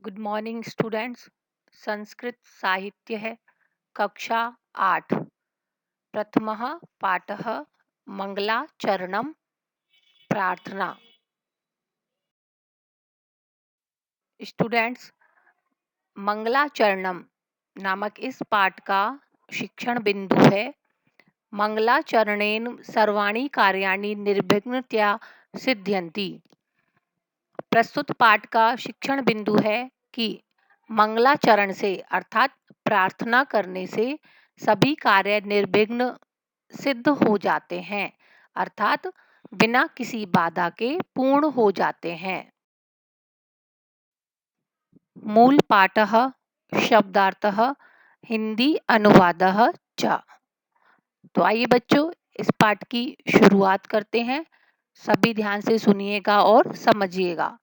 Good morning students. Sanskrit साहित्य है कक्षा 8। प्रथमः पाठः मंगलाचरणं प्रार्थना। स्टूडेंट्स, मंगलाचरणम नामक इस पाठ का शिक्षण बिंदु है। मंगलाचरणेन सर्वाणि कार्याणि निर्विघ्नतया सिद्ध्यन्ति। प्रस्तुत पाठ का शिक्षण बिंदु है कि मंगलाचरण से अर्थात प्रार्थना करने से सभी कार्य निर्विघ्न सिद्ध हो जाते हैं, अर्थात बिना किसी बाधा के पूर्ण हो जाते हैं। मूल पाठः शब्दार्थः हिंदी अनुवादः च। तो आइए बच्चों, इस पाठ की शुरुआत करते हैं। सभी ध्यान से सुनिएगा और समझिएगा।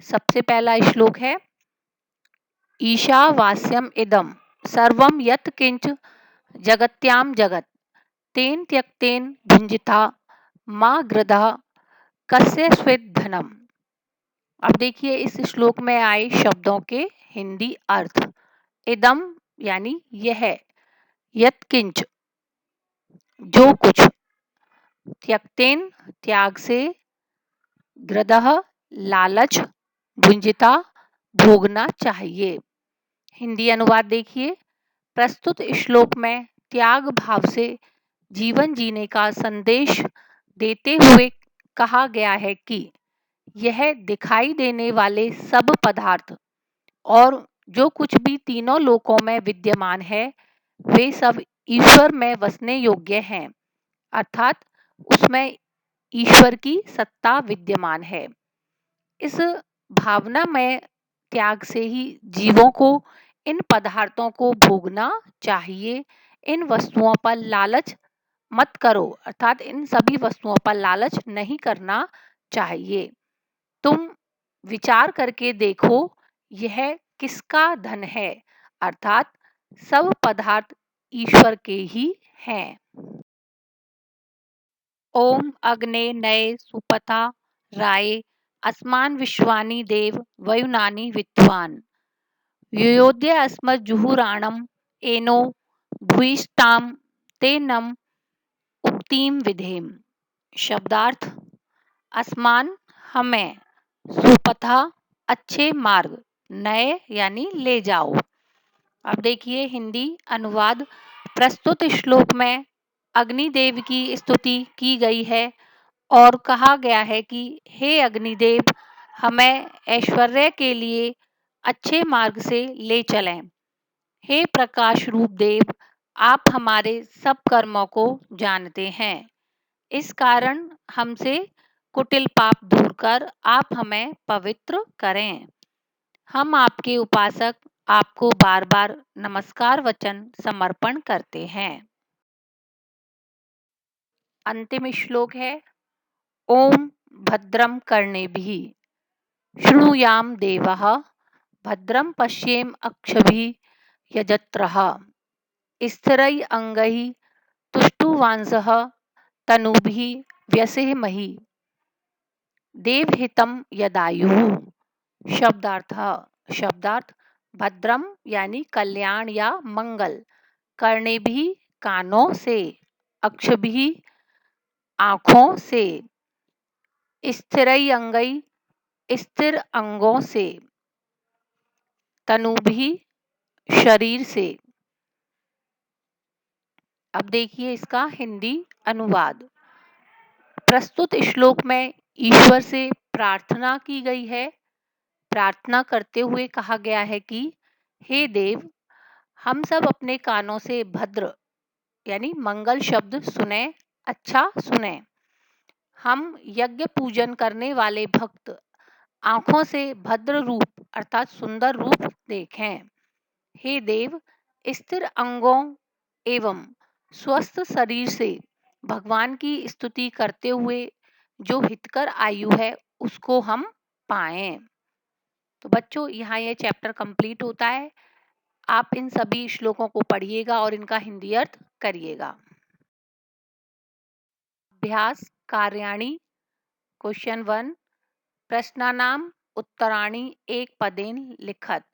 सबसे पहला श्लोक है, ईशावास्यम इदम सर्वम यत् किंच जगत्याम जगत तेन त्यक्तेन भुंजिता माँ गृधः कस्य स्वित् धनम। अब देखिए इस श्लोक में आए शब्दों के हिंदी अर्थ। इदम यानी यह, यत् किंच जो कुछ, त्यक्तेन त्याग से, गृधः लालच, भुंजिता भोगना चाहिए। हिंदी अनुवाद देखिए। प्रस्तुत श्लोक में त्याग भाव से जीवन जीने का संदेश देते हुए कहा गया है कि यह दिखाई देने वाले सब पदार्थ और जो कुछ भी तीनों लोकों में विद्यमान है वे सब ईश्वर में बसने योग्य हैं, अर्थात उसमें ईश्वर की सत्ता विद्यमान है। इस भावना में त्याग से ही जीवों को इन पदार्थों को भोगना चाहिए। इन वस्तुओं पर लालच मत करो, अर्थात इन सभी वस्तुओं पर लालच नहीं करना चाहिए। तुम विचार करके देखो यह किसका धन है, अर्थात सब पदार्थ ईश्वर के ही हैं। ओम अग्ने नये सुपथा राये अस्मान विश्वानि देव वयुनानि विद्वान युयोध्य अस्मज्जुहुराणम एनो भूयिष्ठाम तेनम उक्तिम विधेम। शब्दार्थ, अस्मान हमें, सुपथा अच्छे मार्ग, नए यानी ले जाओ। अब देखिए हिंदी अनुवाद। प्रस्तुत श्लोक में अग्निदेव की स्तुति की गई है और कहा गया है कि हे अग्निदेव, हमें ऐश्वर्य के लिए अच्छे मार्ग से ले चलें। हे प्रकाश रूप देव, आप हमारे सब कर्मों को जानते हैं। इस कारण हमसे कुटिल पाप दूर कर आप हमें पवित्र करें। हम आपके उपासक आपको बार बार नमस्कार वचन समर्पण करते हैं। अंतिम श्लोक है, ओम भद्रम कर्णेभिः शृणुयाम देवः भद्रम पश्येम अक्षभिः यजत्रः स्थिरै अंगैः तुष्टुवांसः तनुभिः व्यसेमहि देवहितं यदायुः। शब्दार्थ, भद्रम यानी कल्याण या मंगल, कर्णेभिः कानों से, अक्षभिः आँखों से, स्थिरै अंगै स्थिर अंगों से, तनुभिः शरीर से। अब देखिए इसका हिंदी अनुवाद। प्रस्तुत श्लोक में ईश्वर से प्रार्थना की गई है। प्रार्थना करते हुए कहा गया है कि हे देव, हम सब अपने कानों से भद्र यानी मंगल शब्द सुने, अच्छा सुने। हम यज्ञ पूजन करने वाले भक्त आंखों से भद्र रूप अर्थात सुंदर रूप देखें। हे देव, स्थिर अंगों एवं स्वस्थ शरीर से भगवान की स्तुति करते हुए जो हितकर आयु है उसको हम पाएं। तो बच्चों, यहाँ ये चैप्टर कंप्लीट होता है। आप इन सभी श्लोकों को पढ़िएगा और इनका हिंदी अर्थ करिएगा। अभ्यास कार्याणि। क्वेश्चन 1, प्रश्नानाम उत्तराणि एक पदेन लिखत।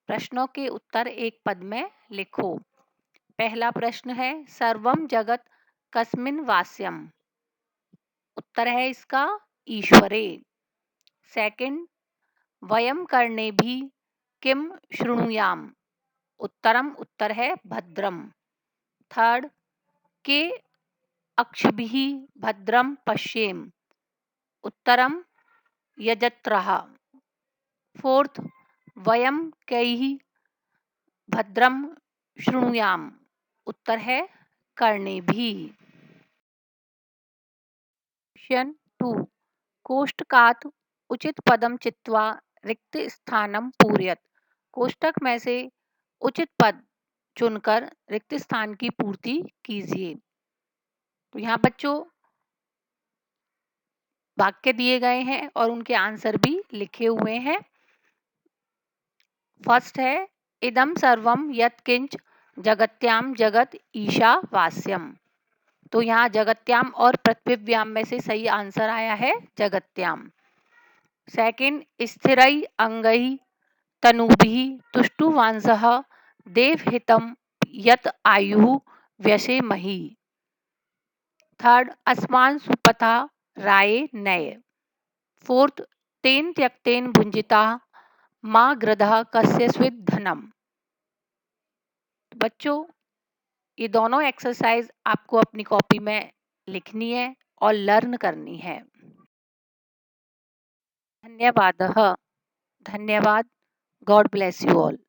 प्रश्नों के उत्तर एक पद में लिखो। पहला प्रश्न है सर्वम जगत कस्मिन वास्यम। उत्तर है इसका ईश्वरे। सेकंड, वयम करने भी किम शृणुयाम। उत्तर है भद्रम। थर्ड, के अक्षभिः भद्रम पश्येम। उत्तरम यजत्रः। फोर्थ, वयम कैः भद्रम शृणुयाम। उत्तर है कर्णेभिः। क्वेश्चन 2, कोष्टकात् उचित पदम चित्वा रिक्त स्थानम पूरयत। कोष्टक में से उचित पद चुनकर रिक्त स्थान की पूर्ति कीजिए। तो यहाँ बच्चों वाक्य दिए गए हैं और उनके आंसर भी लिखे हुए हैं। फर्स्ट है इदम सर्वम यत्किंच जगत्याम जगत ईशावास्यम। तो यहाँ जगत्याम और पृथ्वीव्याम में से सही आंसर आया है जगत्याम। सेकंड, स्थिरै अंगै तनुभिः तुष्टुवांसः देवहितं यत आयुः व्यसेमहि। थर्ड, अस्मान् सुपथा राये नय। फोर्थ, तेन त्यक्तेन भुंजिता माँ गृधः कस्यचित् धनम। बच्चों ये दोनों एक्सरसाइज आपको अपनी कॉपी में लिखनी है और लर्न करनी है। धन्यवाद। God bless you all.